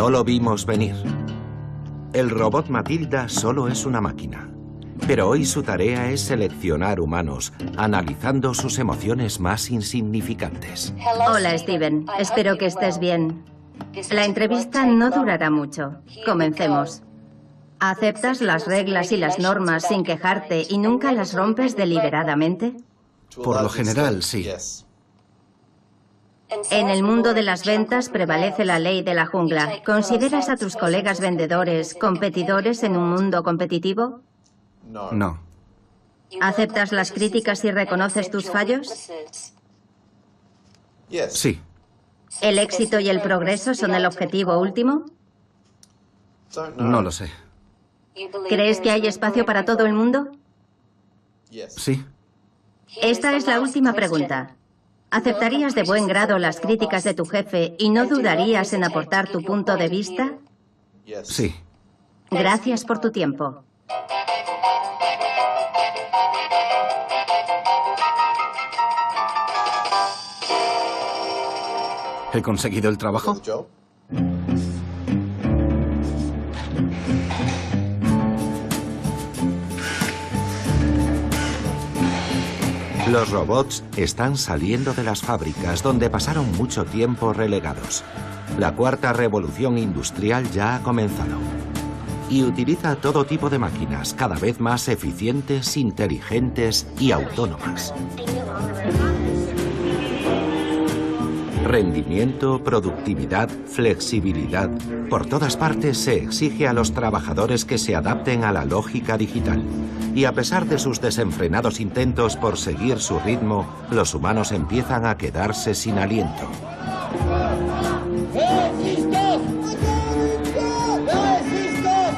No lo vimos venir. El robot Matilda solo es una máquina. Pero hoy su tarea es seleccionar humanos, analizando sus emociones más insignificantes. Hola, Steven. Espero que estés bien. La entrevista no durará mucho. Comencemos. ¿Aceptas las reglas y las normas sin quejarte y nunca las rompes deliberadamente? Por lo general, sí. En el mundo de las ventas prevalece la ley de la jungla. ¿Consideras a tus colegas vendedores competidores en un mundo competitivo? No. ¿Aceptas las críticas y reconoces tus fallos? Sí. ¿El éxito y el progreso son el objetivo último? No lo sé. ¿Crees que hay espacio para todo el mundo? Sí. Esta es la última pregunta. ¿Aceptarías de buen grado las críticas de tu jefe y no dudarías en aportar tu punto de vista? Sí. Gracias por tu tiempo. ¿He conseguido el trabajo? Los robots están saliendo de las fábricas donde pasaron mucho tiempo relegados. La cuarta revolución industrial ya ha comenzado. Y utiliza todo tipo de máquinas cada vez más eficientes, inteligentes y autónomas. Rendimiento, productividad, flexibilidad. Por todas partes se exige a los trabajadores que se adapten a la lógica digital. Y a pesar de sus desenfrenados intentos por seguir su ritmo, los humanos empiezan a quedarse sin aliento.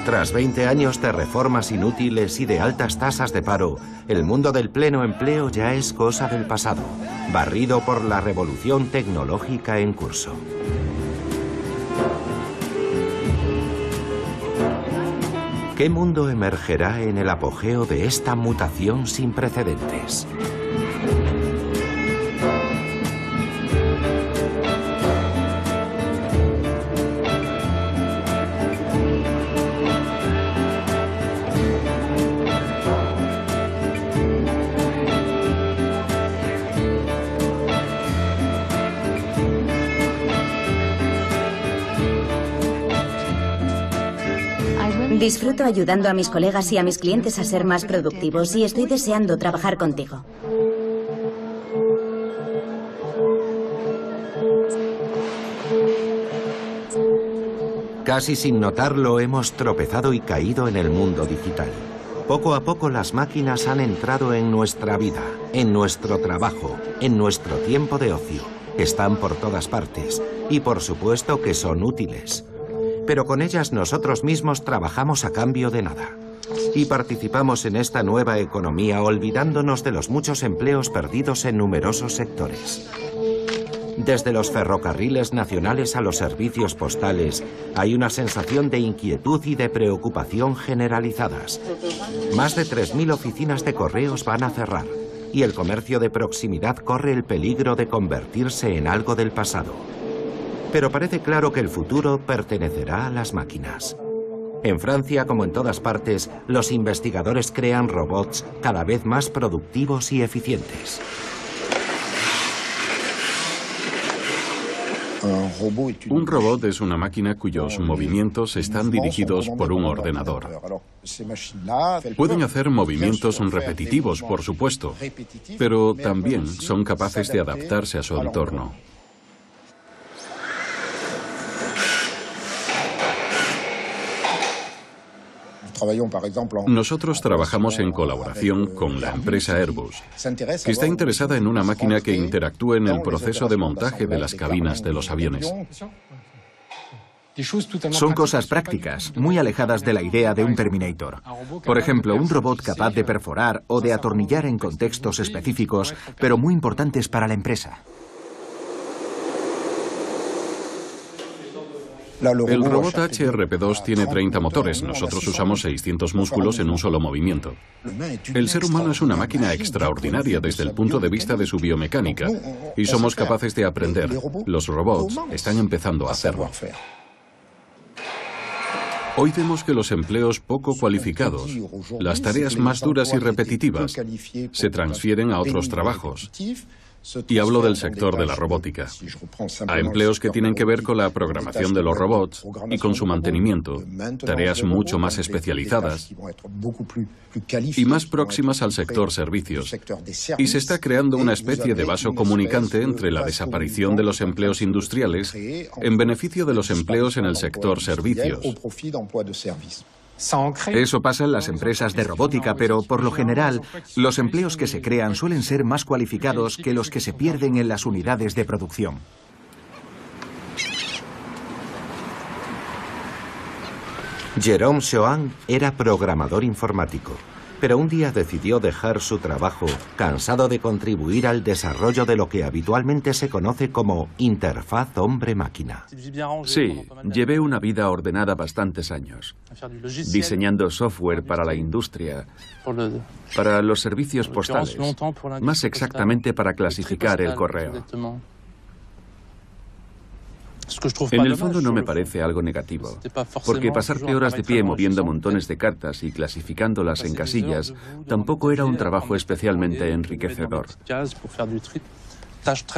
Tras 20 años de reformas inútiles y de altas tasas de paro, el mundo del pleno empleo ya es cosa del pasado, barrido por la revolución tecnológica en curso. ¿Qué mundo emergerá en el apogeo de esta mutación sin precedentes? Disfruto ayudando a mis colegas y a mis clientes a ser más productivos y estoy deseando trabajar contigo. Casi sin notarlo hemos tropezado y caído en el mundo digital. Poco a poco las máquinas han entrado en nuestra vida, en nuestro trabajo, en nuestro tiempo de ocio. Están por todas partes y por supuesto que son útiles. Pero con ellas nosotros mismos trabajamos a cambio de nada. Y participamos en esta nueva economía olvidándonos de los muchos empleos perdidos en numerosos sectores. Desde los ferrocarriles nacionales a los servicios postales, hay una sensación de inquietud y de preocupación generalizadas. Más de 3.000 oficinas de correos van a cerrar, y el comercio de proximidad corre el peligro de convertirse en algo del pasado. Pero parece claro que el futuro pertenecerá a las máquinas. En Francia, como en todas partes, los investigadores crean robots cada vez más productivos y eficientes. Un robot es una máquina cuyos movimientos están dirigidos por un ordenador. Pueden hacer movimientos repetitivos, por supuesto, pero también son capaces de adaptarse a su entorno. Nosotros trabajamos en colaboración con la empresa Airbus, que está interesada en una máquina que interactúe en el proceso de montaje de las cabinas de los aviones. Son cosas prácticas, muy alejadas de la idea de un Terminator. Por ejemplo, un robot capaz de perforar o de atornillar en contextos específicos, pero muy importantes para la empresa. El robot HRP2 tiene 30 motores, nosotros usamos 600 músculos en un solo movimiento. El ser humano es una máquina extraordinaria desde el punto de vista de su biomecánica y somos capaces de aprender. Los robots están empezando a hacerlo. Hoy vemos que los empleos poco cualificados, las tareas más duras y repetitivas, se transfieren a otros trabajos. Y hablo del sector de la robótica, a empleos que tienen que ver con la programación de los robots y con su mantenimiento, tareas mucho más especializadas y más próximas al sector servicios. Y se está creando una especie de vaso comunicante entre la desaparición de los empleos industriales en beneficio de los empleos en el sector servicios. Eso pasa en las empresas de robótica, pero por lo general, los empleos que se crean suelen ser más cualificados que los que se pierden en las unidades de producción. Jérôme Chohan era programador informático, pero un día decidió dejar su trabajo, cansado de contribuir al desarrollo de lo que habitualmente se conoce como interfaz hombre-máquina. Sí, llevé una vida ordenada bastantes años, diseñando software para la industria, para los servicios postales, más exactamente para clasificar el correo. En el fondo no me parece algo negativo, porque pasarte horas de pie moviendo montones de cartas y clasificándolas en casillas tampoco era un trabajo especialmente enriquecedor.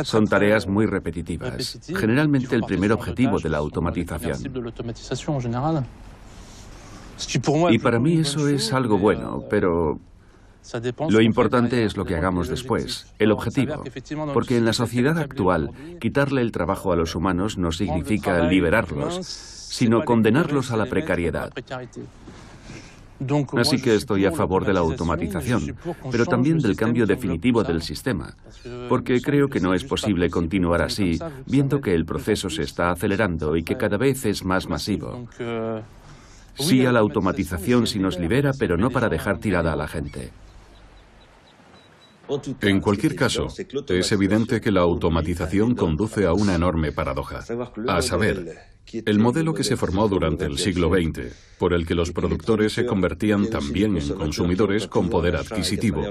Son tareas muy repetitivas, generalmente el primer objetivo de la automatización. Y para mí eso es algo bueno, pero lo importante es lo que hagamos después, el objetivo, porque en la sociedad actual, quitarle el trabajo a los humanos no significa liberarlos, sino condenarlos a la precariedad. Así que estoy a favor de la automatización, pero también del cambio definitivo del sistema, porque creo que no es posible continuar así, viendo que el proceso se está acelerando y que cada vez es más masivo. Sí a la automatización si nos libera, pero no para dejar tirada a la gente. En cualquier caso, es evidente que la automatización conduce a una enorme paradoja, a saber, el modelo que se formó durante el siglo XX, por el que los productores se convertían también en consumidores con poder adquisitivo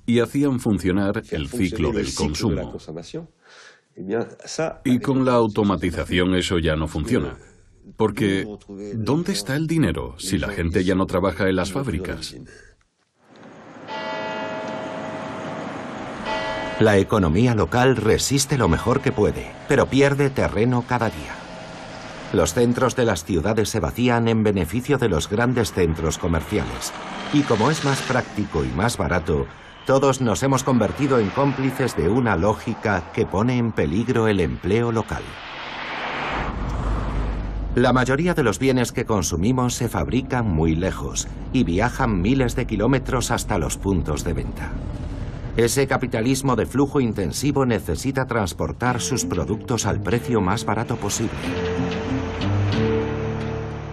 y hacían funcionar el ciclo del consumo. Y con la automatización eso ya no funciona. Porque, ¿dónde está el dinero si la gente ya no trabaja en las fábricas? La economía local resiste lo mejor que puede, pero pierde terreno cada día. Los centros de las ciudades se vacían en beneficio de los grandes centros comerciales. Y como es más práctico y más barato, todos nos hemos convertido en cómplices de una lógica que pone en peligro el empleo local. La mayoría de los bienes que consumimos se fabrican muy lejos y viajan miles de kilómetros hasta los puntos de venta. Ese capitalismo de flujo intensivo necesita transportar sus productos al precio más barato posible.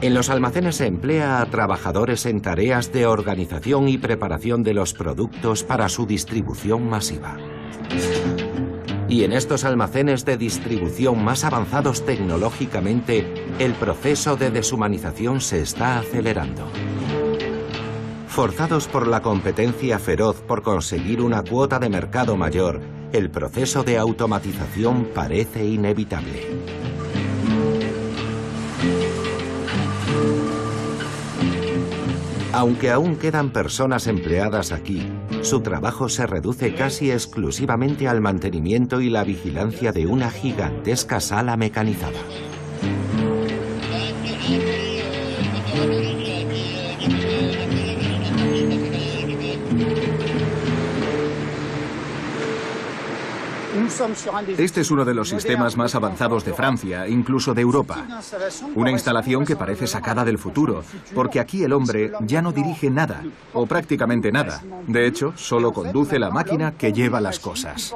En los almacenes se emplea a trabajadores en tareas de organización y preparación de los productos para su distribución masiva. Y en estos almacenes de distribución más avanzados tecnológicamente, el proceso de deshumanización se está acelerando. Forzados por la competencia feroz por conseguir una cuota de mercado mayor, el proceso de automatización parece inevitable. Aunque aún quedan personas empleadas aquí, su trabajo se reduce casi exclusivamente al mantenimiento y la vigilancia de una gigantesca sala mecanizada. Este es uno de los sistemas más avanzados de Francia, incluso de Europa. Una instalación que parece sacada del futuro, porque aquí el hombre ya no dirige nada, o prácticamente nada. De hecho, solo conduce la máquina que lleva las cosas.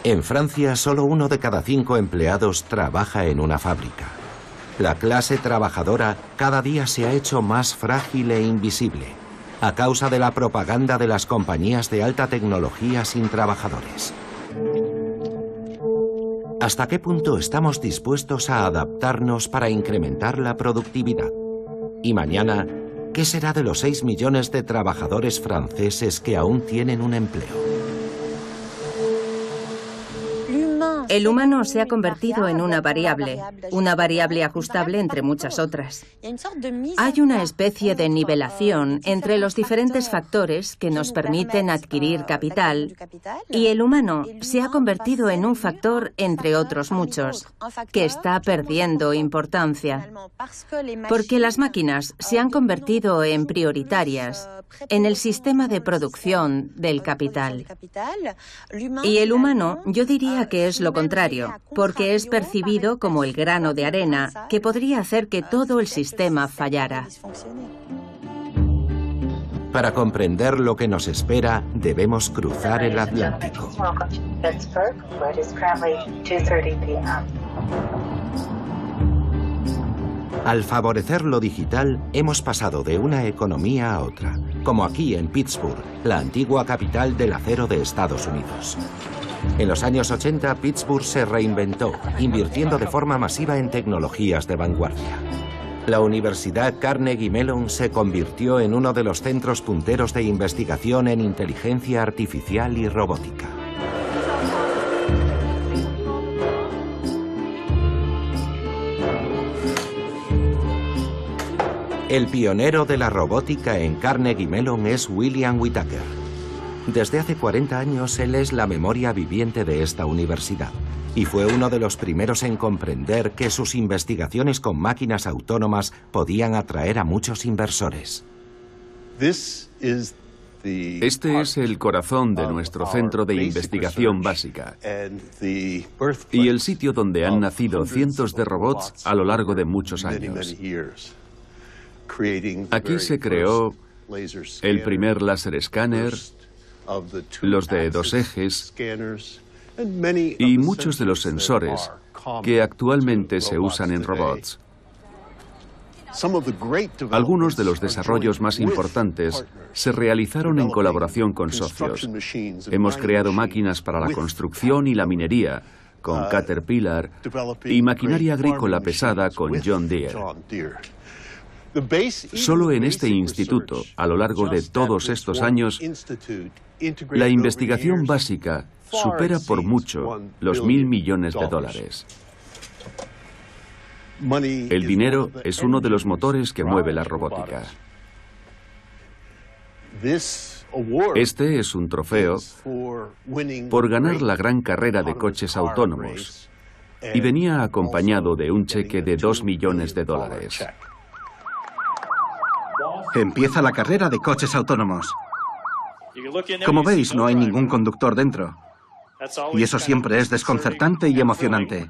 En Francia, solo 1 de cada 5 empleados trabaja en una fábrica. La clase trabajadora cada día se ha hecho más frágil e invisible, a causa de la propaganda de las compañías de alta tecnología sin trabajadores. ¿Hasta qué punto estamos dispuestos a adaptarnos para incrementar la productividad? Y mañana, ¿qué será de los 6 millones de trabajadores franceses que aún tienen un empleo? El humano se ha convertido en una variable ajustable entre muchas otras. Hay una especie de nivelación entre los diferentes factores que nos permiten adquirir capital, y el humano se ha convertido en un factor entre otros muchos, que está perdiendo importancia, porque las máquinas se han convertido en prioritarias en el sistema de producción del capital. Y el humano, yo diría que es lo contrario, porque es percibido como el grano de arena que podría hacer que todo el sistema fallara. Para comprender lo que nos espera, debemos cruzar el Atlántico. Al favorecer lo digital, hemos pasado de una economía a otra, como aquí en Pittsburgh, la antigua capital del acero de Estados Unidos. En los años 80, Pittsburgh se reinventó, invirtiendo de forma masiva en tecnologías de vanguardia. La Universidad Carnegie Mellon se convirtió en uno de los centros punteros de investigación en inteligencia artificial y robótica. El pionero de la robótica en Carnegie Mellon es William Whitaker. Desde hace 40 años él es la memoria viviente de esta universidad y fue uno de los primeros en comprender que sus investigaciones con máquinas autónomas podían atraer a muchos inversores. Este es el corazón de nuestro centro de investigación básica y el sitio donde han nacido cientos de robots a lo largo de muchos años. Aquí se creó el primer láser escáner, los de 2 ejes y muchos de los sensores que actualmente se usan en robots. Algunos de los desarrollos más importantes se realizaron en colaboración con socios. Hemos creado máquinas para la construcción y la minería con Caterpillar y maquinaria agrícola pesada con John Deere. Solo en este instituto, a lo largo de todos estos años, la investigación básica supera por mucho los $1.000 millones. El dinero es uno de los motores que mueve la robótica. Este es un trofeo por ganar la gran carrera de coches autónomos y venía acompañado de un cheque de $2 millones. Empieza la carrera de coches autónomos. Como veis, no hay ningún conductor dentro. Y eso siempre es desconcertante y emocionante.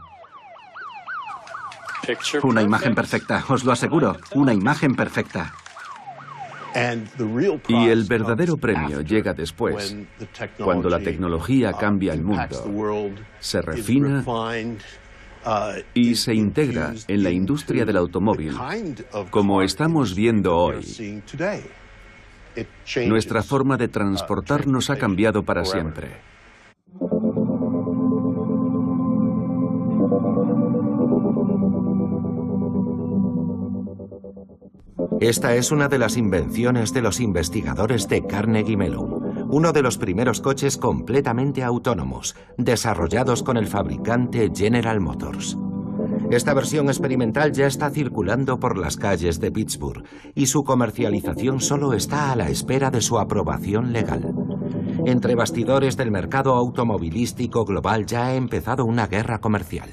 Una imagen perfecta, os lo aseguro, una imagen perfecta. Y el verdadero premio llega después, cuando la tecnología cambia el mundo, se refina y se integra en la industria del automóvil, como estamos viendo hoy. Nuestra forma de transportarnos ha cambiado para siempre. Esta es una de las invenciones de los investigadores de Carnegie Mellon, uno de los primeros coches completamente autónomos, desarrollados con el fabricante General Motors. Esta versión experimental ya está circulando por las calles de Pittsburgh y su comercialización solo está a la espera de su aprobación legal. Entre bastidores del mercado automovilístico global ya ha empezado una guerra comercial.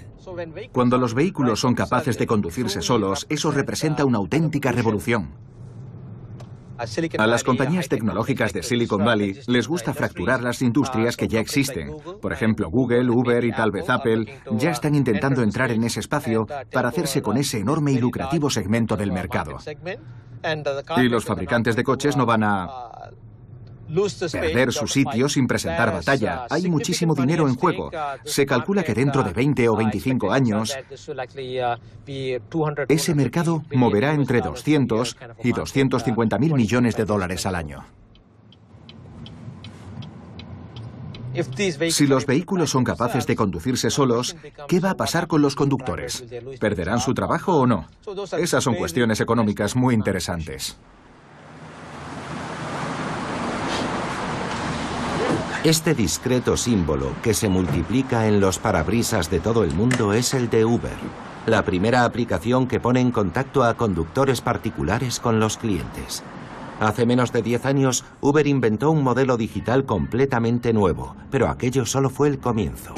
Cuando los vehículos son capaces de conducirse solos, eso representa una auténtica revolución. A las compañías tecnológicas de Silicon Valley les gusta fracturar las industrias que ya existen. Por ejemplo, Google, Uber y tal vez Apple ya están intentando entrar en ese espacio para hacerse con ese enorme y lucrativo segmento del mercado. Y los fabricantes de coches no van a perder su sitio sin presentar batalla. Hay muchísimo dinero en juego. Se calcula que dentro de 20 o 25 años, ese mercado moverá entre 200 y 250.000 millones de dólares al año. Si los vehículos son capaces de conducirse solos, ¿qué va a pasar con los conductores? ¿Perderán su trabajo o no? Esas son cuestiones económicas muy interesantes. Este discreto símbolo que se multiplica en los parabrisas de todo el mundo es el de Uber, la primera aplicación que pone en contacto a conductores particulares con los clientes. Hace menos de 10 años, Uber inventó un modelo digital completamente nuevo, pero aquello solo fue el comienzo.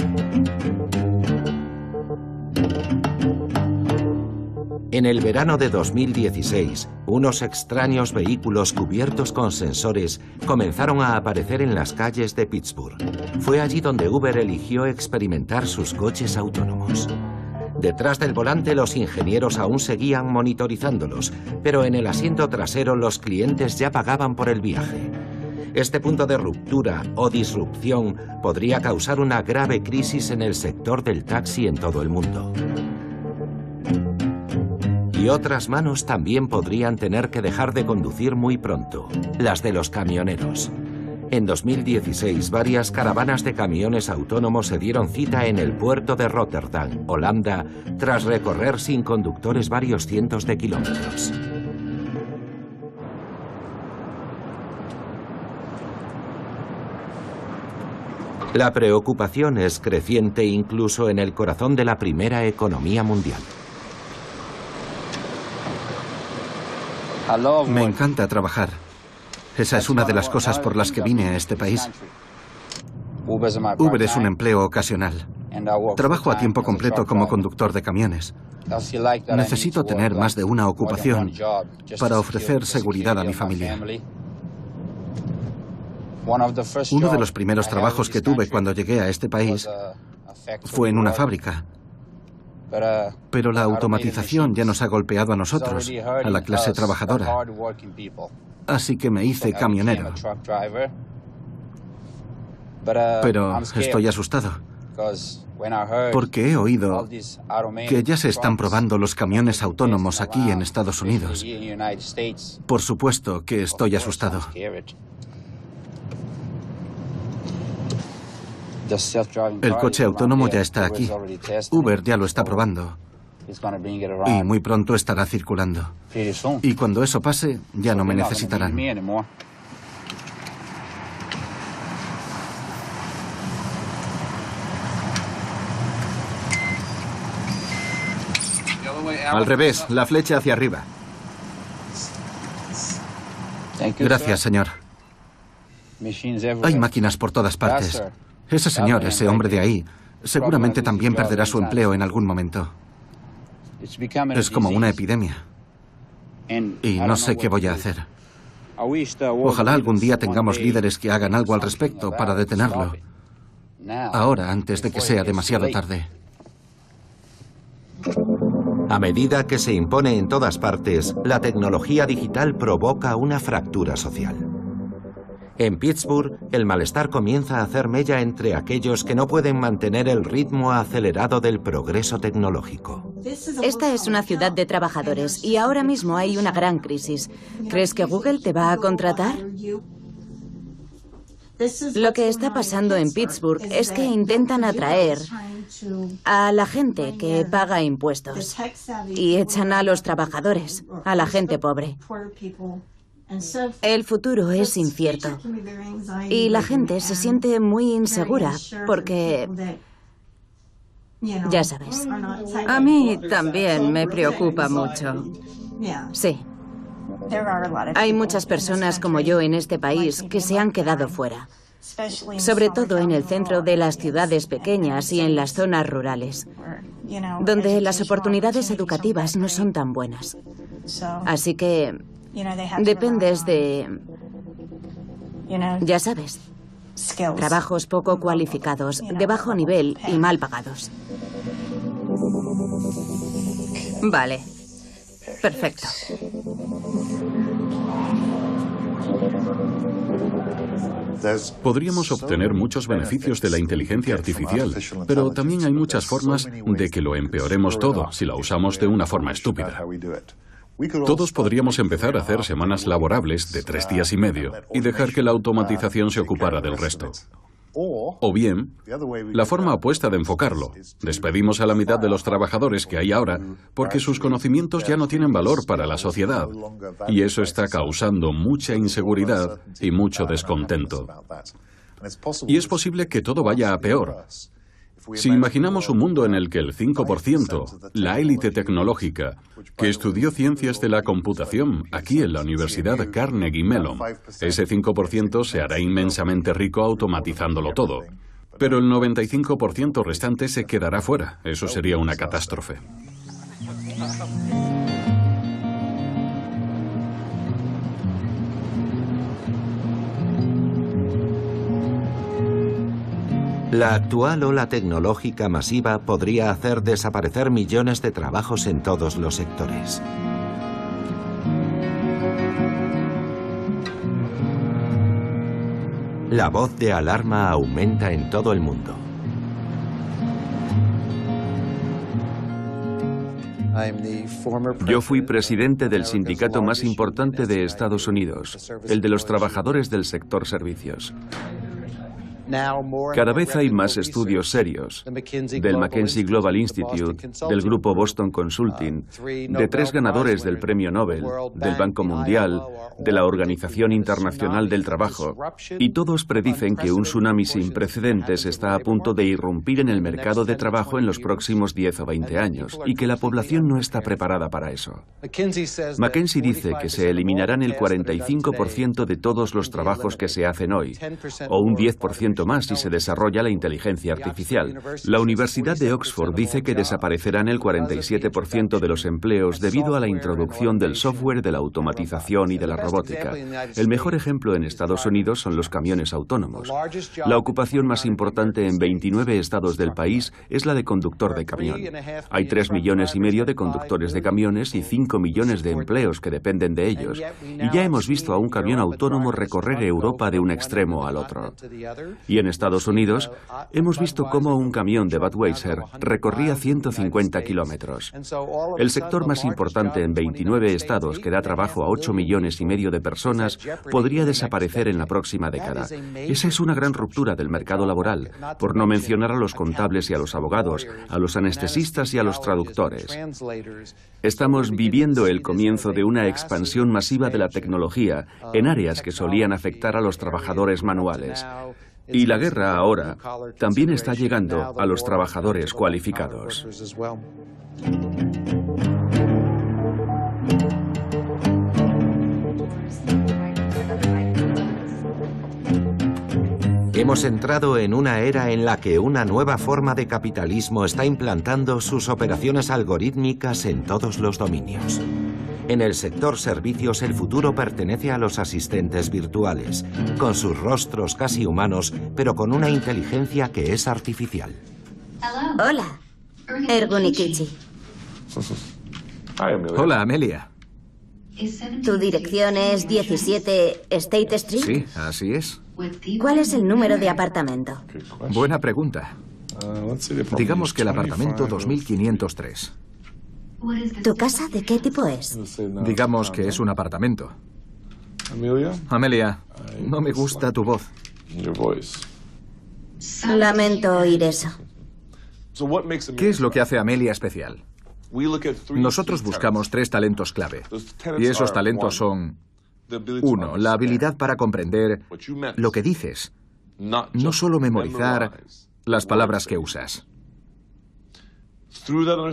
En el verano de 2016, unos extraños vehículos cubiertos con sensores comenzaron a aparecer en las calles de Pittsburgh. Fue allí donde Uber eligió experimentar sus coches autónomos. Detrás del volante los ingenieros aún seguían monitorizándolos, pero en el asiento trasero los clientes ya pagaban por el viaje. Este punto de ruptura o disrupción podría causar una grave crisis en el sector del taxi en todo el mundo. Y otras manos también podrían tener que dejar de conducir muy pronto, las de los camioneros. En 2016, varias caravanas de camiones autónomos se dieron cita en el puerto de Rotterdam, Holanda, tras recorrer sin conductores varios cientos de kilómetros. La preocupación es creciente incluso en el corazón de la primera economía mundial. Me encanta trabajar. Esa es una de las cosas por las que vine a este país. Uber es un empleo ocasional. Trabajo a tiempo completo como conductor de camiones. Necesito tener más de una ocupación para ofrecer seguridad a mi familia. Uno de los primeros trabajos que tuve cuando llegué a este país fue en una fábrica. Pero la automatización ya nos ha golpeado a nosotros, a la clase trabajadora. Así que me hice camionero. Pero estoy asustado, porque he oído que ya se están probando los camiones autónomos aquí en Estados Unidos. Por supuesto que estoy asustado. El coche autónomo ya está aquí. Uber ya lo está probando. Y muy pronto estará circulando. Y cuando eso pase, ya no me necesitarán. Al revés, la flecha hacia arriba. Gracias, señor. Hay máquinas por todas partes. Ese señor, ese hombre de ahí, seguramente también perderá su empleo en algún momento. Es como una epidemia. Y no sé qué voy a hacer. Ojalá algún día tengamos líderes que hagan algo al respecto para detenerlo. Ahora, antes de que sea demasiado tarde. A medida que se impone en todas partes, la tecnología digital provoca una fractura social. En Pittsburgh, el malestar comienza a hacer mella entre aquellos que no pueden mantener el ritmo acelerado del progreso tecnológico. Esta es una ciudad de trabajadores y ahora mismo hay una gran crisis. ¿Crees que Google te va a contratar? Lo que está pasando en Pittsburgh es que intentan atraer a la gente que paga impuestos y echan a los trabajadores, a la gente pobre. El futuro es incierto y la gente se siente muy insegura porque, ya sabes. A mí también me preocupa mucho. Sí. Hay muchas personas como yo en este país que se han quedado fuera, sobre todo en el centro de las ciudades pequeñas y en las zonas rurales, donde las oportunidades educativas no son tan buenas. Así que dependes de, ya sabes, trabajos poco cualificados, de bajo nivel y mal pagados. Vale. Perfecto. Podríamos obtener muchos beneficios de la inteligencia artificial, pero también hay muchas formas de que lo empeoremos todo si la usamos de una forma estúpida. Todos podríamos empezar a hacer semanas laborables de 3 días y medio y dejar que la automatización se ocupara del resto. O bien, la forma opuesta de enfocarlo. Despedimos a la mitad de los trabajadores que hay ahora porque sus conocimientos ya no tienen valor para la sociedad. Y eso está causando mucha inseguridad y mucho descontento. Y es posible que todo vaya a peor. Si imaginamos un mundo en el que el 5%, la élite tecnológica, que estudió ciencias de la computación aquí en la Universidad Carnegie Mellon, ese 5% se hará inmensamente rico automatizándolo todo. Pero el 95% restante se quedará fuera. Eso sería una catástrofe. La actual ola tecnológica masiva podría hacer desaparecer millones de trabajos en todos los sectores. La voz de alarma aumenta en todo el mundo. Yo fui presidente del sindicato más importante de Estados Unidos, el de los trabajadores del sector servicios. Cada vez hay más estudios serios, del McKinsey Global Institute, del grupo Boston Consulting, de 3 ganadores del Premio Nobel, del Banco Mundial, de la Organización Internacional del Trabajo, y todos predicen que un tsunami sin precedentes está a punto de irrumpir en el mercado de trabajo en los próximos 10 o 20 años, y que la población no está preparada para eso. McKinsey dice que se eliminarán el 45% de todos los trabajos que se hacen hoy, o un 10% más si se desarrolla la inteligencia artificial. La Universidad de Oxford dice que desaparecerán el 47% de los empleos debido a la introducción del software, de la automatización y de la robótica. El mejor ejemplo en Estados Unidos son los camiones autónomos. La ocupación más importante en 29 estados del país es la de conductor de camión. Hay 3,5 millones de conductores de camiones y 5 millones de empleos que dependen de ellos. Y ya hemos visto a un camión autónomo recorrer Europa de un extremo al otro. Y en Estados Unidos, hemos visto cómo un camión de Budweiser recorría 150 kilómetros. El sector más importante en 29 estados, que da trabajo a 8,5 millones de personas, podría desaparecer en la próxima década. Esa es una gran ruptura del mercado laboral, por no mencionar a los contables y a los abogados, a los anestesistas y a los traductores. Estamos viviendo el comienzo de una expansión masiva de la tecnología en áreas que solían afectar a los trabajadores manuales. Y la guerra ahora también está llegando a los trabajadores cualificados. Hemos entrado en una era en la que una nueva forma de capitalismo está implantando sus operaciones algorítmicas en todos los dominios. En el sector servicios, el futuro pertenece a los asistentes virtuales, con sus rostros casi humanos, pero con una inteligencia que es artificial. Hola, Ergunikichi. Hola, Amelia. ¿Tu dirección es 17 State Street? Sí, así es. ¿Cuál es el número de apartamento? Buena pregunta. Digamos que el apartamento 2503. ¿Tu casa de qué tipo es? Digamos que es un apartamento. Amelia, no me gusta tu voz. Lamento oír eso. ¿Qué es lo que hace a Amelia especial? Nosotros buscamos 3 talentos clave. Y esos talentos son: 1, la habilidad para comprender lo que dices, no solo memorizar las palabras que usas.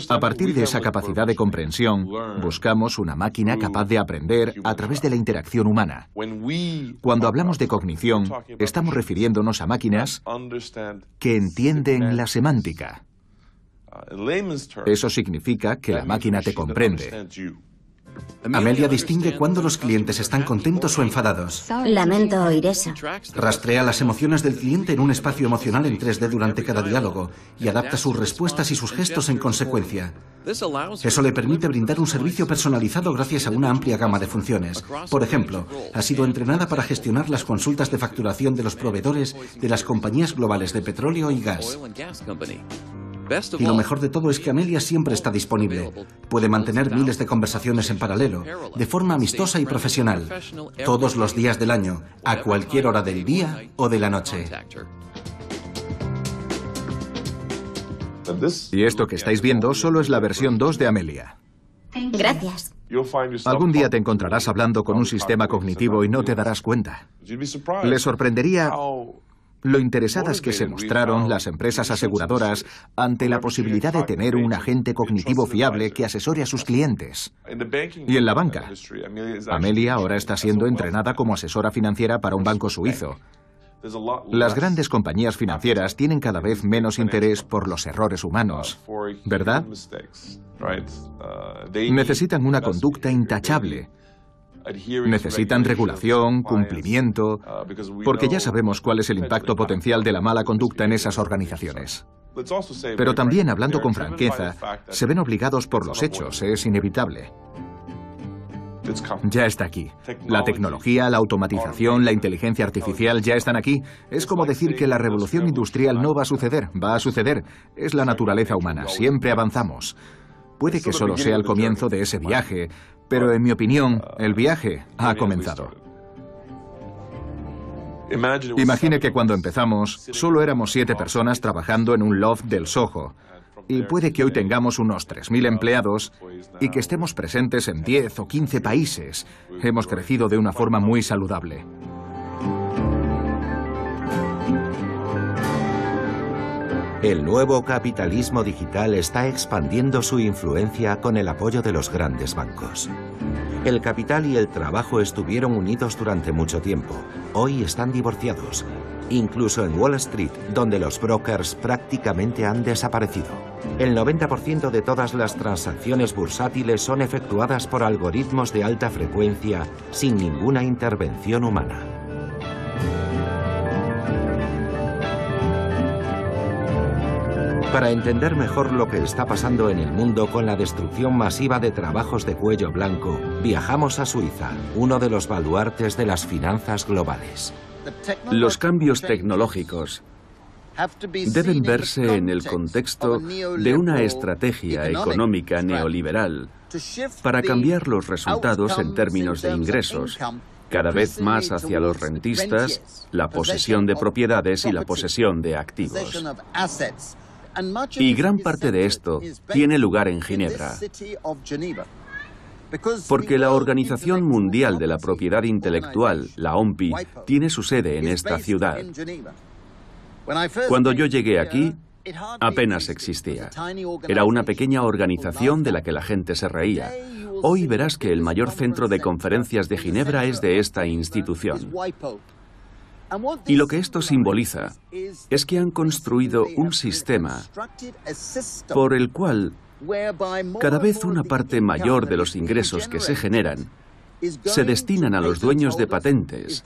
A partir de esa capacidad de comprensión, buscamos una máquina capaz de aprender a través de la interacción humana. Cuando hablamos de cognición, estamos refiriéndonos a máquinas que entienden la semántica. Eso significa que la máquina te comprende. Amelia distingue cuando los clientes están contentos o enfadados. Lamento oír eso. Rastrea las emociones del cliente en un espacio emocional en 3D durante cada diálogo y adapta sus respuestas y sus gestos en consecuencia. Eso le permite brindar un servicio personalizado gracias a una amplia gama de funciones. Por ejemplo, ha sido entrenada para gestionar las consultas de facturación de los proveedores de las compañías globales de petróleo y gas. Y lo mejor de todo es que Amelia siempre está disponible. Puede mantener miles de conversaciones en paralelo, de forma amistosa y profesional, todos los días del año, a cualquier hora del día o de la noche. Y esto que estáis viendo solo es la versión 2 de Amelia. Gracias. Algún día te encontrarás hablando con un sistema cognitivo y no te darás cuenta. Le sorprendería lo interesadas que se mostraron las empresas aseguradoras ante la posibilidad de tener un agente cognitivo fiable que asesore a sus clientes. Y en la banca, Amelia ahora está siendo entrenada como asesora financiera para un banco suizo. Las grandes compañías financieras tienen cada vez menos interés por los errores humanos, ¿verdad? Necesitan una conducta intachable. Necesitan regulación, cumplimiento, porque ya sabemos cuál es el impacto potencial de la mala conducta en esas organizaciones. Pero también, hablando con franqueza, se ven obligados por los hechos, es inevitable. Ya está aquí. La tecnología, la automatización, la inteligencia artificial ya están aquí. Es como decir que la revolución industrial no va a suceder. Va a suceder. Es la naturaleza humana. Siempre avanzamos. Puede que solo sea el comienzo de ese viaje, pero en mi opinión, el viaje ha comenzado. Imagine que cuando empezamos, solo éramos 7 personas trabajando en un loft del Soho. Y puede que hoy tengamos unos 3.000 empleados y que estemos presentes en 10 o 15 países. Hemos crecido de una forma muy saludable. El nuevo capitalismo digital está expandiendo su influencia con el apoyo de los grandes bancos. El capital y el trabajo estuvieron unidos durante mucho tiempo. Hoy están divorciados. Incluso en Wall Street, donde los brokers prácticamente han desaparecido. El 90% de todas las transacciones bursátiles son efectuadas por algoritmos de alta frecuencia sin ninguna intervención humana. Para entender mejor lo que está pasando en el mundo con la destrucción masiva de trabajos de cuello blanco, viajamos a Suiza, uno de los baluartes de las finanzas globales. Los cambios tecnológicos deben verse en el contexto de una estrategia económica neoliberal para cambiar los resultados en términos de ingresos, cada vez más hacia los rentistas, la posesión de propiedades y la posesión de activos. Y gran parte de esto tiene lugar en Ginebra, porque la Organización Mundial de la Propiedad Intelectual, la OMPI, tiene su sede en esta ciudad. Cuando yo llegué aquí, apenas existía. Era una pequeña organización de la que la gente se reía. Hoy verás que el mayor centro de conferencias de Ginebra es de esta institución. Y lo que esto simboliza es que han construido un sistema por el cual cada vez una parte mayor de los ingresos que se generan se destinan a los dueños de patentes,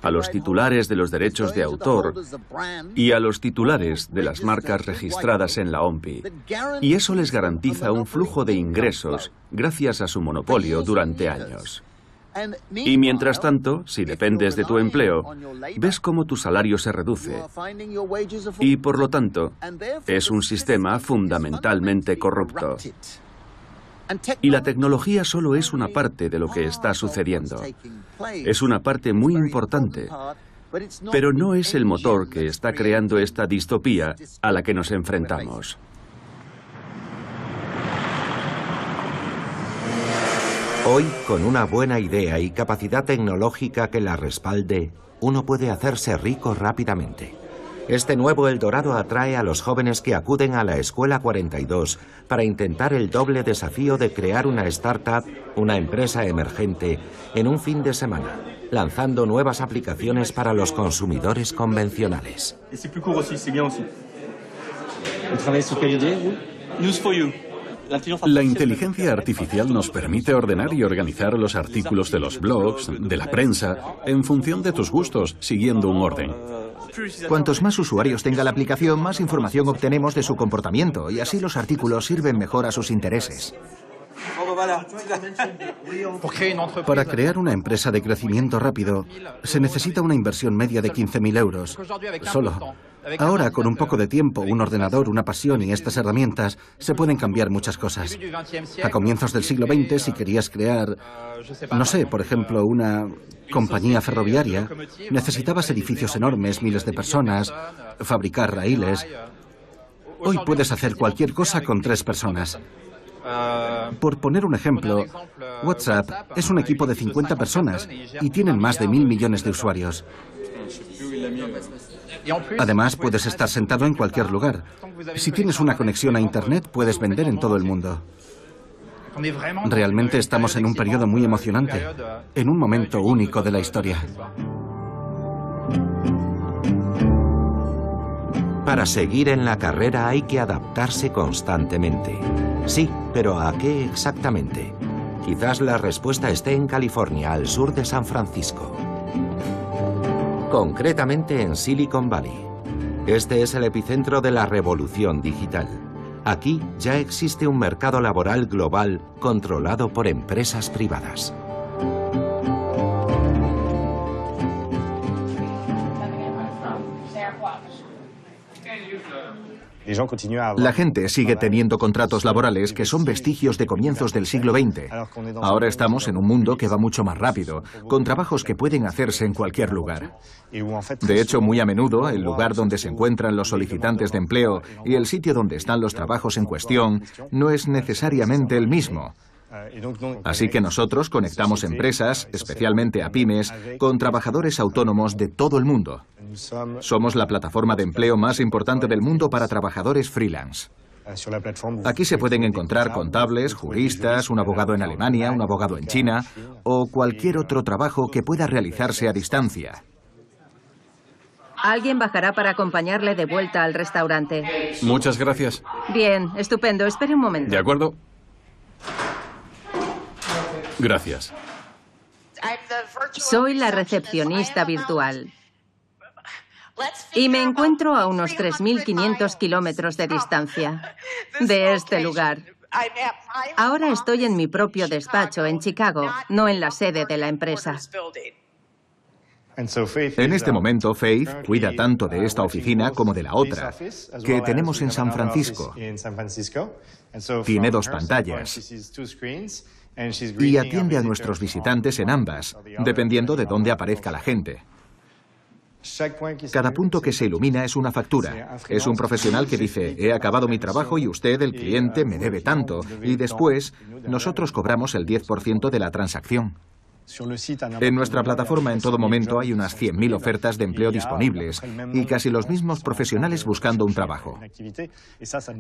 a los titulares de los derechos de autor y a los titulares de las marcas registradas en la OMPI. Y eso les garantiza un flujo de ingresos gracias a su monopolio durante años. Y mientras tanto, si dependes de tu empleo, ves cómo tu salario se reduce. Y por lo tanto, es un sistema fundamentalmente corrupto. Y la tecnología solo es una parte de lo que está sucediendo. Es una parte muy importante, pero no es el motor que está creando esta distopía a la que nos enfrentamos. Hoy, con una buena idea y capacidad tecnológica que la respalde, uno puede hacerse rico rápidamente. Este nuevo Eldorado atrae a los jóvenes que acuden a la Escuela 42 para intentar el doble desafío de crear una startup, una empresa emergente, en un fin de semana, lanzando nuevas aplicaciones para los consumidores convencionales. La inteligencia artificial nos permite ordenar y organizar los artículos de los blogs, de la prensa, en función de tus gustos, siguiendo un orden. Cuantos más usuarios tenga la aplicación, más información obtenemos de su comportamiento y así los artículos sirven mejor a sus intereses. Para crear una empresa de crecimiento rápido, se necesita una inversión media de 15.000 euros. Solo. Ahora, con un poco de tiempo, un ordenador, una pasión y estas herramientas, se pueden cambiar muchas cosas. A comienzos del siglo XX, si querías crear, no sé, por ejemplo, una compañía ferroviaria, necesitabas edificios enormes, miles de personas, fabricar raíles. Hoy puedes hacer cualquier cosa con 3 personas. Por poner un ejemplo, WhatsApp es un equipo de 50 personas y tienen más de 1.000 millones de usuarios. Además, puedes estar sentado en cualquier lugar. Si tienes una conexión a Internet, puedes vender en todo el mundo. Realmente estamos en un periodo muy emocionante, en un momento único de la historia. Para seguir en la carrera hay que adaptarse constantemente. Sí, pero ¿a qué exactamente? Quizás la respuesta esté en California, al sur de San Francisco. Concretamente en Silicon Valley. Este es el epicentro de la revolución digital. Aquí ya existe un mercado laboral global controlado por empresas privadas. La gente sigue teniendo contratos laborales que son vestigios de comienzos del siglo XX. Ahora estamos en un mundo que va mucho más rápido, con trabajos que pueden hacerse en cualquier lugar. De hecho, muy a menudo, el lugar donde se encuentran los solicitantes de empleo y el sitio donde están los trabajos en cuestión no es necesariamente el mismo. Así que nosotros conectamos empresas, especialmente a pymes, con trabajadores autónomos de todo el mundo. Somos la plataforma de empleo más importante del mundo para trabajadores freelance. Aquí se pueden encontrar contables, juristas, un abogado en Alemania, un abogado en China o cualquier otro trabajo que pueda realizarse a distancia. Alguien bajará para acompañarle de vuelta al restaurante. Muchas gracias. Bien, estupendo. Espere un momento. De acuerdo. Gracias. Soy la recepcionista virtual. Y me encuentro a unos 3.500 kilómetros de distancia de este lugar. Ahora estoy en mi propio despacho en Chicago, no en la sede de la empresa. En este momento, Faith cuida tanto de esta oficina como de la otra, que tenemos en San Francisco. Tiene 2 pantallas y atiende a nuestros visitantes en ambas, dependiendo de dónde aparezca la gente. Cada punto que se ilumina es una factura. Es un profesional que dice, he acabado mi trabajo y usted, el cliente, me debe tanto. Y después, nosotros cobramos el 10% de la transacción. En nuestra plataforma en todo momento hay unas 100.000 ofertas de empleo disponibles y casi los mismos profesionales buscando un trabajo.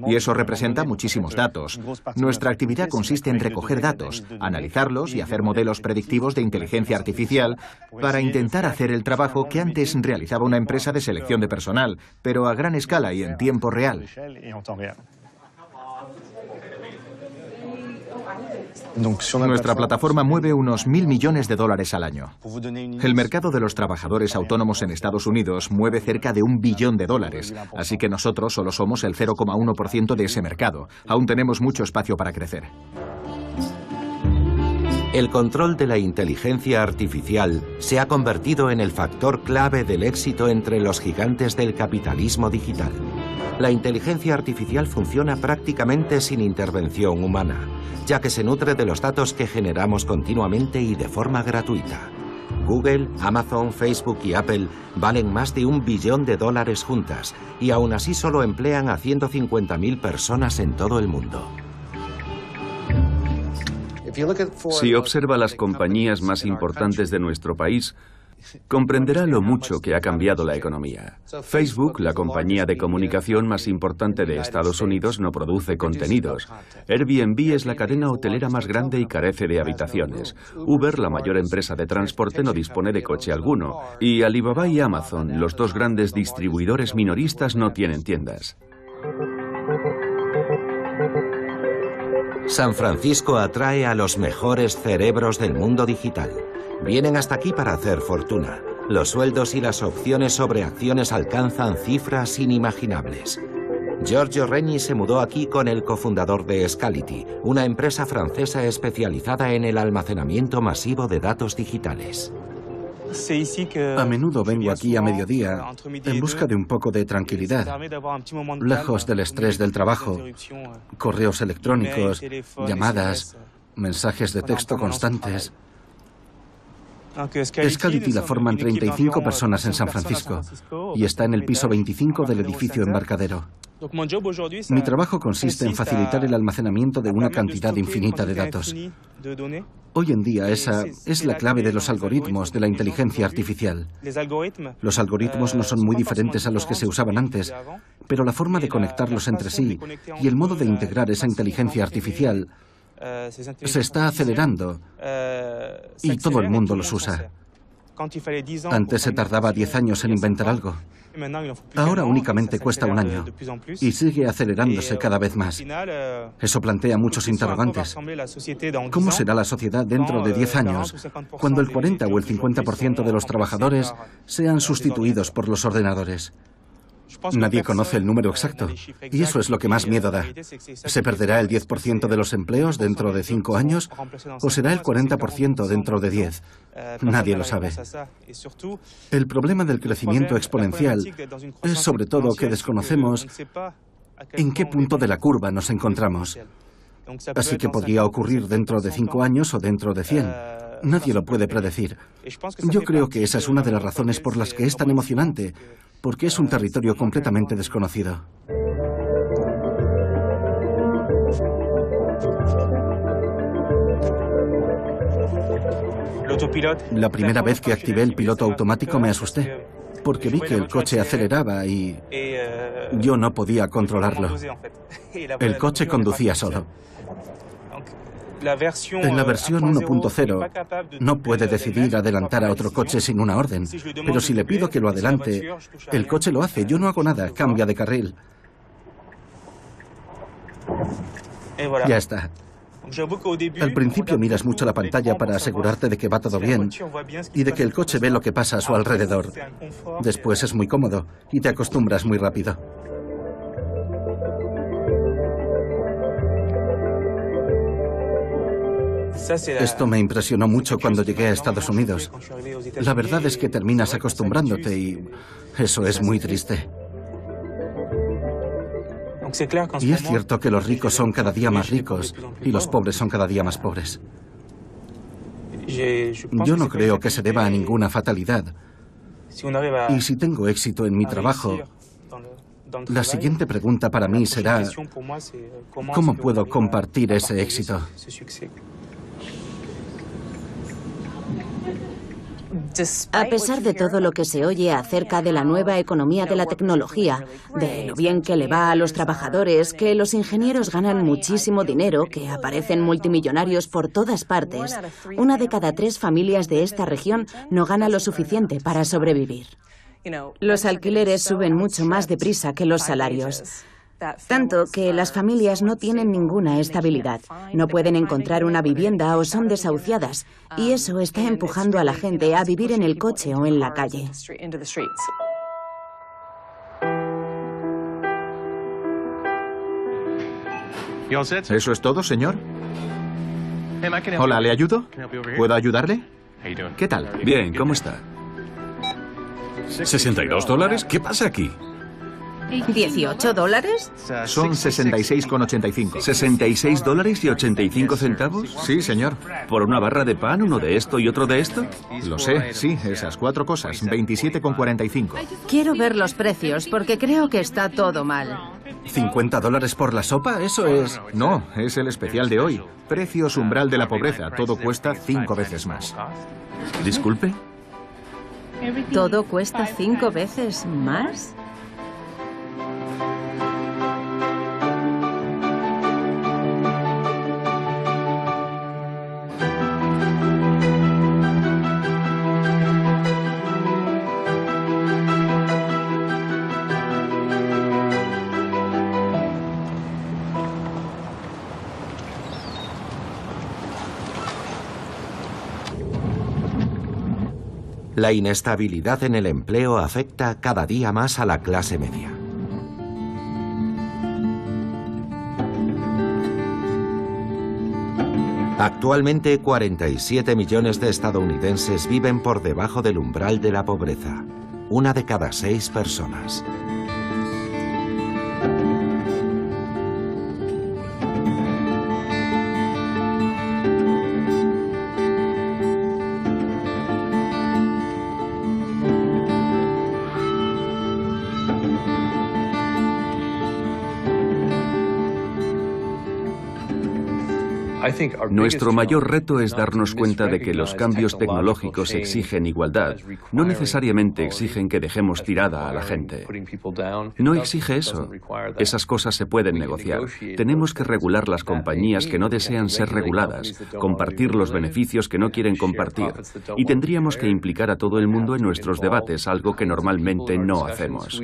Y eso representa muchísimos datos. Nuestra actividad consiste en recoger datos, analizarlos y hacer modelos predictivos de inteligencia artificial para intentar hacer el trabajo que antes realizaba una empresa de selección de personal, pero a gran escala y en tiempo real. Nuestra plataforma mueve unos 1.000 millones de dólares al año. El mercado de los trabajadores autónomos en Estados Unidos mueve cerca de $1 billón, así que nosotros solo somos el 0,1% de ese mercado. Aún tenemos mucho espacio para crecer. El control de la inteligencia artificial se ha convertido en el factor clave del éxito entre los gigantes del capitalismo digital. La inteligencia artificial funciona prácticamente sin intervención humana, ya que se nutre de los datos que generamos continuamente y de forma gratuita. Google, Amazon, Facebook y Apple valen más de $1 billón juntas y aún así solo emplean a 150.000 personas en todo el mundo. Si observa las compañías más importantes de nuestro país, comprenderá lo mucho que ha cambiado la economía. Facebook, la compañía de comunicación más importante de Estados Unidos, no produce contenidos. Airbnb es la cadena hotelera más grande y carece de habitaciones. Uber, la mayor empresa de transporte, no dispone de coche alguno. Y Alibaba y Amazon, los 2 grandes distribuidores minoristas, no tienen tiendas. San Francisco atrae a los mejores cerebros del mundo digital. Vienen hasta aquí para hacer fortuna. Los sueldos y las opciones sobre acciones alcanzan cifras inimaginables. Giorgio Regni se mudó aquí con el cofundador de Scality, una empresa francesa especializada en el almacenamiento masivo de datos digitales. A menudo vengo aquí a mediodía en busca de un poco de tranquilidad, lejos del estrés del trabajo, correos electrónicos, llamadas, mensajes de texto constantes. Scality la forman 35 personas en San Francisco y está en el piso 25 del edificio Embarcadero. Mi trabajo consiste en facilitar el almacenamiento de una cantidad infinita de datos. Hoy en día esa es la clave de los algoritmos de la inteligencia artificial. Los algoritmos no son muy diferentes a los que se usaban antes, pero la forma de conectarlos entre sí y el modo de integrar esa inteligencia artificial se está acelerando y todo el mundo los usa. Antes se tardaba 10 años en inventar algo. Ahora únicamente cuesta un año y sigue acelerándose cada vez más. Eso plantea muchos interrogantes. ¿Cómo será la sociedad dentro de 10 años cuando el 40 o el 50% de los trabajadores sean sustituidos por los ordenadores? Nadie conoce el número exacto y eso es lo que más miedo da. ¿Se perderá el 10% de los empleos dentro de 5 años o será el 40% dentro de 10? Nadie lo sabe. El problema del crecimiento exponencial es sobre todo que desconocemos en qué punto de la curva nos encontramos. Así que podría ocurrir dentro de 5 años o dentro de 100. Nadie lo puede predecir. Yo creo que esa es una de las razones por las que es tan emocionante, porque es un territorio completamente desconocido. La primera vez que activé el piloto automático me asusté, porque vi que el coche aceleraba y yo no podía controlarlo. El coche conducía solo. En la versión 1.0 no puede decidir adelantar a otro coche sin una orden, pero si le pido que lo adelante, el coche lo hace, yo no hago nada, cambia de carril. Ya está. Al principio miras mucho la pantalla para asegurarte de que va todo bien y de que el coche ve lo que pasa a su alrededor. Después es muy cómodo y te acostumbras muy rápido. Esto me impresionó mucho cuando llegué a Estados Unidos. La verdad es que terminas acostumbrándote y eso es muy triste. Y es cierto que los ricos son cada día más ricos y los pobres son cada día más pobres. Yo no creo que se deba a ninguna fatalidad. Y si tengo éxito en mi trabajo, la siguiente pregunta para mí será, ¿cómo puedo compartir ese éxito? A pesar de todo lo que se oye acerca de la nueva economía de la tecnología, de lo bien que le va a los trabajadores, que los ingenieros ganan muchísimo dinero, que aparecen multimillonarios por todas partes, 1 de cada 3 familias de esta región no gana lo suficiente para sobrevivir. Los alquileres suben mucho más deprisa que los salarios. Tanto que las familias no tienen ninguna estabilidad, no pueden encontrar una vivienda o son desahuciadas, y eso está empujando a la gente a vivir en el coche o en la calle. ¿Eso es todo, señor? Hola, ¿le ayudo? ¿Puedo ayudarle? ¿Qué tal? Bien, ¿cómo está? ¿$62? ¿Qué pasa aquí? ¿$18? Son 66,85. $66.85? Sí, señor. ¿Por una barra de pan, uno de esto y otro de esto? Lo sé, sí, esas 4 cosas. 27,45. Quiero ver los precios porque creo que está todo mal. ¿$50 por la sopa? Eso es... No, es el especial de hoy. Precios umbral de la pobreza. Todo cuesta 5 veces más. Disculpe. ¿Todo cuesta 5 veces más? La inestabilidad en el empleo afecta cada día más a la clase media. Actualmente, 47 millones de estadounidenses viven por debajo del umbral de la pobreza. 1 de cada 6 personas. Nuestro mayor reto es darnos cuenta de que los cambios tecnológicos exigen igualdad, no necesariamente exigen que dejemos tirada a la gente. No exige eso. Esas cosas se pueden negociar. Tenemos que regular las compañías que no desean ser reguladas, compartir los beneficios que no quieren compartir, y tendríamos que implicar a todo el mundo en nuestros debates, algo que normalmente no hacemos.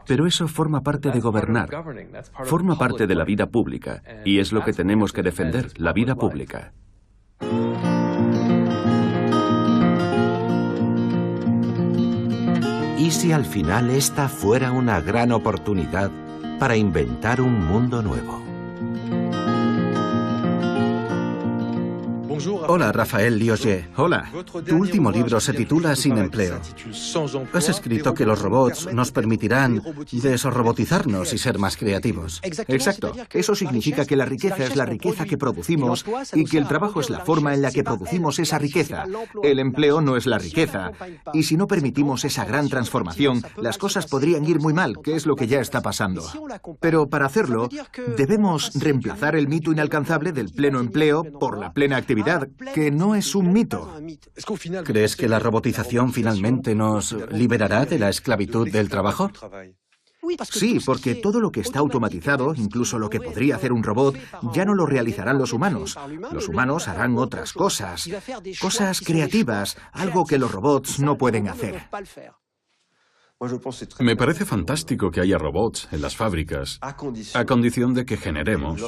Pero eso forma parte de gobernar, forma parte de la vida pública, y es lo que tenemos que defender, la vida pública. ¿Y si al final esta fuera una gran oportunidad para inventar un mundo nuevo? Hola, Rafael Lioget. Hola. Tu último libro se titula Sin empleo. Has escrito que los robots nos permitirán desrobotizarnos y ser más creativos. Exacto. Eso significa que la riqueza es la riqueza que producimos y que el trabajo es la forma en la que producimos esa riqueza. El empleo no es la riqueza. Y si no permitimos esa gran transformación, las cosas podrían ir muy mal, que es lo que ya está pasando. Pero para hacerlo, debemos reemplazar el mito inalcanzable del pleno empleo por la plena actividad, que no es un mito. ¿Crees que la robotización finalmente nos liberará de la esclavitud del trabajo? Sí, porque todo lo que está automatizado, incluso lo que podría hacer un robot, ya no lo realizarán los humanos. Los humanos harán otras cosas, cosas creativas, algo que los robots no pueden hacer. Me parece fantástico que haya robots en las fábricas, a condición de que generemos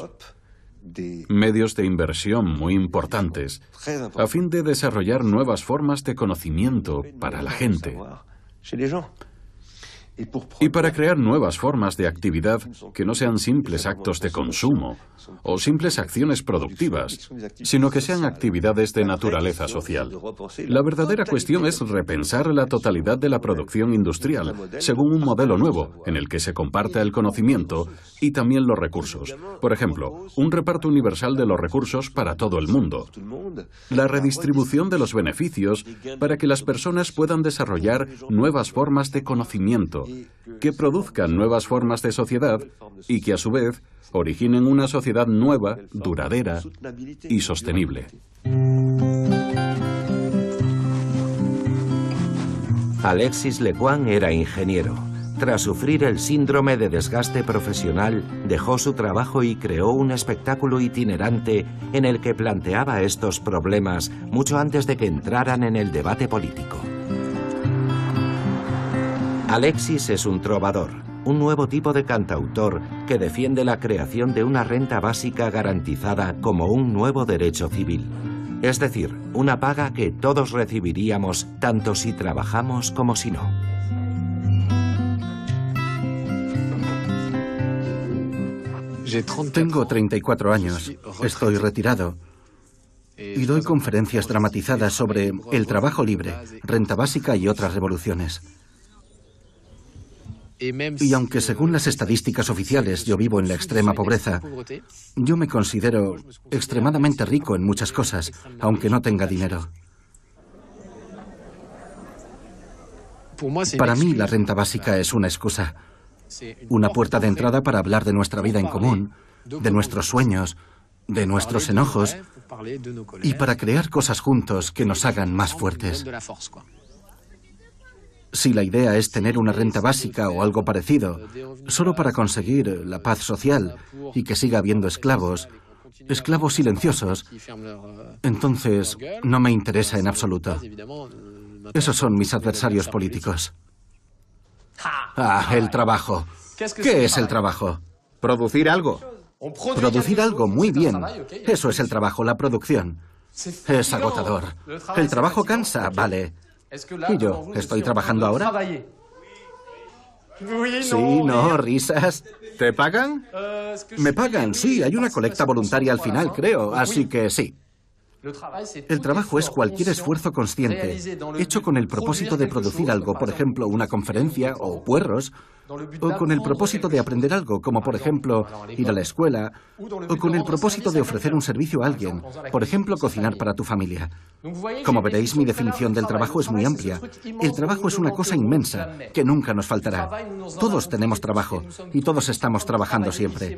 medios de inversión muy importantes, a fin de desarrollar nuevas formas de conocimiento para la gente. Y para crear nuevas formas de actividad que no sean simples actos de consumo o simples acciones productivas, sino que sean actividades de naturaleza social. La verdadera cuestión es repensar la totalidad de la producción industrial según un modelo nuevo en el que se comparta el conocimiento y también los recursos. Por ejemplo, un reparto universal de los recursos para todo el mundo. La redistribución de los beneficios para que las personas puedan desarrollar nuevas formas de conocimiento, que produzcan nuevas formas de sociedad y que a su vez originen una sociedad nueva, duradera y sostenible. Alexis Lecuan era ingeniero. Tras sufrir el síndrome de desgaste profesional, dejó su trabajo y creó un espectáculo itinerante en el que planteaba estos problemas mucho antes de que entraran en el debate político. Alexis es un trovador, un nuevo tipo de cantautor que defiende la creación de una renta básica garantizada como un nuevo derecho civil. Es decir, una paga que todos recibiríamos tanto si trabajamos como si no. Tengo 34 años, estoy retirado y doy conferencias dramatizadas sobre el trabajo libre, renta básica y otras revoluciones. Y aunque según las estadísticas oficiales yo vivo en la extrema pobreza, yo me considero extremadamente rico en muchas cosas, aunque no tenga dinero. Para mí la renta básica es una excusa, una puerta de entrada para hablar de nuestra vida en común, de nuestros sueños, de nuestros enojos y para crear cosas juntos que nos hagan más fuertes. Si la idea es tener una renta básica o algo parecido, solo para conseguir la paz social y que siga habiendo esclavos, esclavos silenciosos, entonces no me interesa en absoluto. Esos son mis adversarios políticos. Ah, el trabajo. ¿Qué es el trabajo? ¿Producir algo? Producir algo, muy bien. Eso es el trabajo, la producción. Es agotador. El trabajo cansa, vale. ¿Y yo? ¿Estoy trabajando ahora? Sí, no, risas. ¿Te pagan? Me pagan, sí, hay una colecta voluntaria al final, creo, así que sí. El trabajo es cualquier esfuerzo consciente, hecho con el propósito de producir algo, por ejemplo, una conferencia o puerros, o con el propósito de aprender algo, como por ejemplo, ir a la escuela, o con el propósito de ofrecer un servicio a alguien, por ejemplo, cocinar para tu familia. Como veréis, mi definición del trabajo es muy amplia. El trabajo es una cosa inmensa, que nunca nos faltará. Todos tenemos trabajo, y todos estamos trabajando siempre.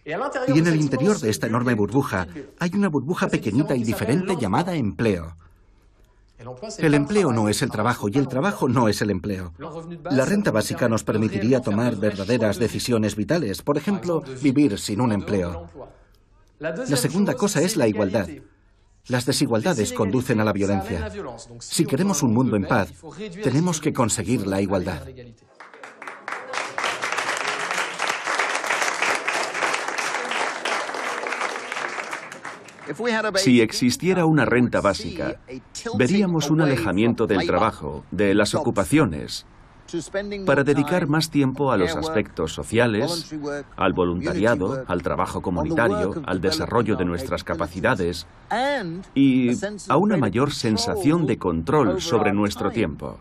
Y en el interior de esta enorme burbuja hay una burbuja pequeñita y diferente llamada empleo. El empleo no es el trabajo y el trabajo no es el empleo. La renta básica nos permitiría tomar verdaderas decisiones vitales, por ejemplo, vivir sin un empleo. La segunda cosa es la igualdad. Las desigualdades conducen a la violencia. Si queremos un mundo en paz, tenemos que conseguir la igualdad. Si existiera una renta básica, veríamos un alejamiento del trabajo, de las ocupaciones, para dedicar más tiempo a los aspectos sociales, al voluntariado, al trabajo comunitario, al desarrollo de nuestras capacidades y a una mayor sensación de control sobre nuestro tiempo.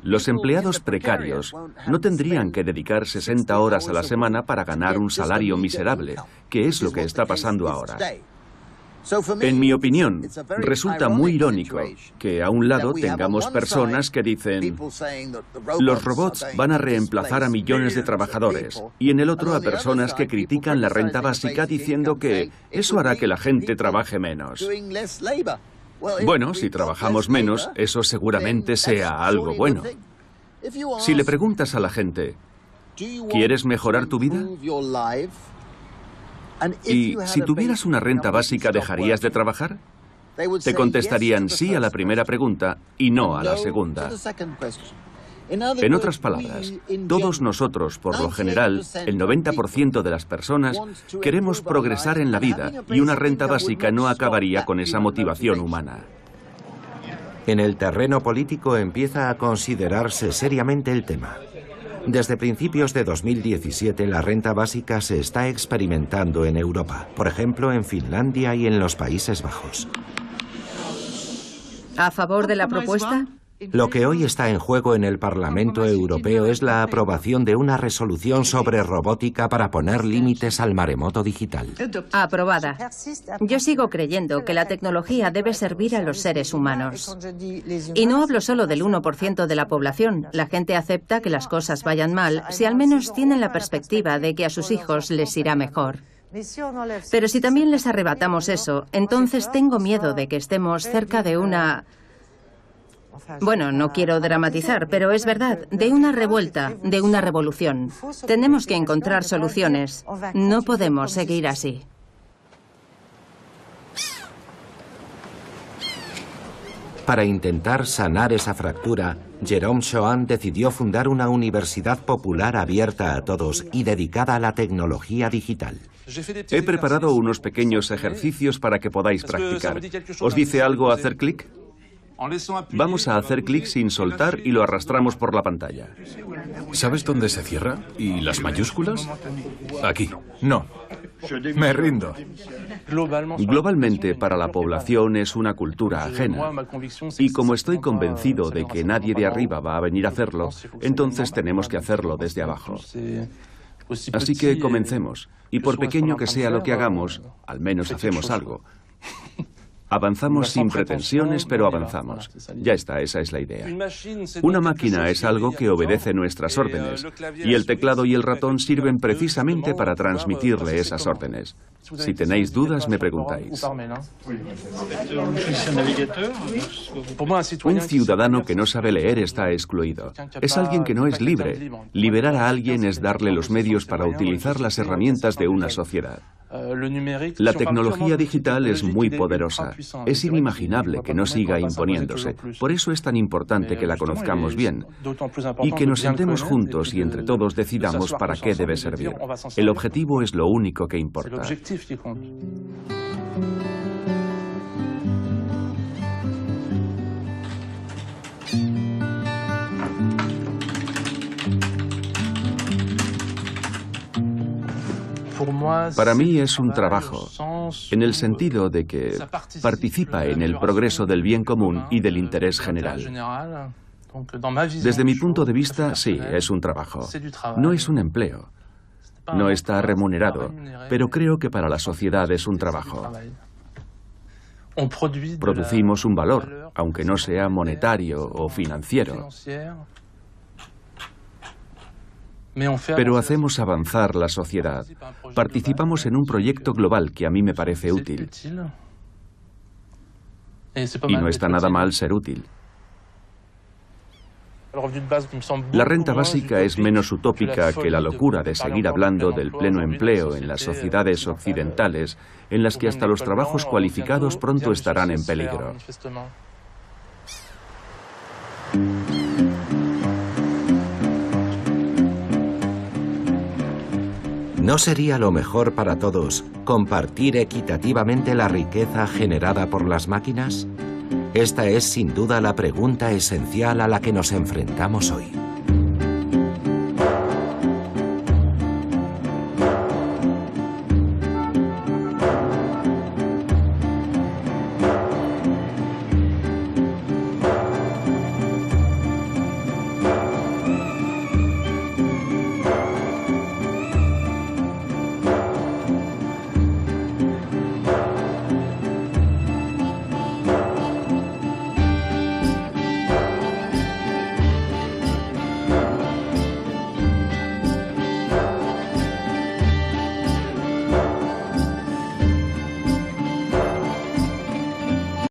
Los empleados precarios no tendrían que dedicar 60 horas a la semana para ganar un salario miserable, que es lo que está pasando ahora. En mi opinión, resulta muy irónico que a un lado tengamos personas que dicen los robots van a reemplazar a millones de trabajadores y en el otro a personas que critican la renta básica diciendo que eso hará que la gente trabaje menos. Bueno, si trabajamos menos, eso seguramente sea algo bueno. Si le preguntas a la gente, ¿quieres mejorar tu vida? Y si tuvieras una renta básica, ¿dejarías de trabajar? Te contestarían sí a la primera pregunta y no a la segunda. En otras palabras, todos nosotros, por lo general, el 90% de las personas, queremos progresar en la vida y una renta básica no acabaría con esa motivación humana. En el terreno político empieza a considerarse seriamente el tema. Desde principios de 2017 la renta básica se está experimentando en Europa, por ejemplo en Finlandia y en los Países Bajos. ¿A favor de la propuesta? Lo que hoy está en juego en el Parlamento Europeo es la aprobación de una resolución sobre robótica para poner límites al maremoto digital. Aprobada. Yo sigo creyendo que la tecnología debe servir a los seres humanos. Y no hablo solo del 1% de la población. La gente acepta que las cosas vayan mal si al menos tienen la perspectiva de que a sus hijos les irá mejor. Pero si también les arrebatamos eso, entonces tengo miedo de que estemos cerca de una... Bueno, no quiero dramatizar, pero es verdad, de una revuelta, de una revolución. Tenemos que encontrar soluciones. No podemos seguir así. Para intentar sanar esa fractura, Jérôme Chohan decidió fundar una universidad popular abierta a todos y dedicada a la tecnología digital. He preparado unos pequeños ejercicios para que podáis practicar. ¿Os dice algo hacer clic? Vamos a hacer clic sin soltar y lo arrastramos por la pantalla. ¿Sabes dónde se cierra? ¿Y las mayúsculas? Aquí. No, me rindo. Globalmente, para la población es una cultura ajena. Y como estoy convencido de que nadie de arriba va a venir a hacerlo, entonces tenemos que hacerlo desde abajo. Así que comencemos. Y por pequeño que sea lo que hagamos, al menos hacemos algo. Avanzamos sin pretensiones, pero avanzamos. Ya está, esa es la idea. Una máquina es algo que obedece nuestras órdenes, y el teclado y el ratón sirven precisamente para transmitirle esas órdenes. Si tenéis dudas, me preguntáis. Un ciudadano que no sabe leer está excluido. Es alguien que no es libre. Liberar a alguien es darle los medios para utilizar las herramientas de una sociedad. La tecnología digital es muy poderosa. Es inimaginable que no siga imponiéndose. Por eso es tan importante que la conozcamos bien y que nos sentemos juntos y entre todos decidamos para qué debe servir. El objetivo es lo único que importa. Para mí es un trabajo, en el sentido de que participa en el progreso del bien común y del interés general. Desde mi punto de vista, sí, es un trabajo. No es un empleo. No está remunerado, pero creo que para la sociedad es un trabajo. Producimos un valor, aunque no sea monetario o financiero. Pero hacemos avanzar la sociedad. Participamos en un proyecto global que a mí me parece útil. Y no está nada mal ser útil. La renta básica es menos utópica que la locura de seguir hablando del pleno empleo en las sociedades occidentales, en las que hasta los trabajos cualificados pronto estarán en peligro. ¿No sería lo mejor para todos compartir equitativamente la riqueza generada por las máquinas? Esta es sin duda la pregunta esencial a la que nos enfrentamos hoy.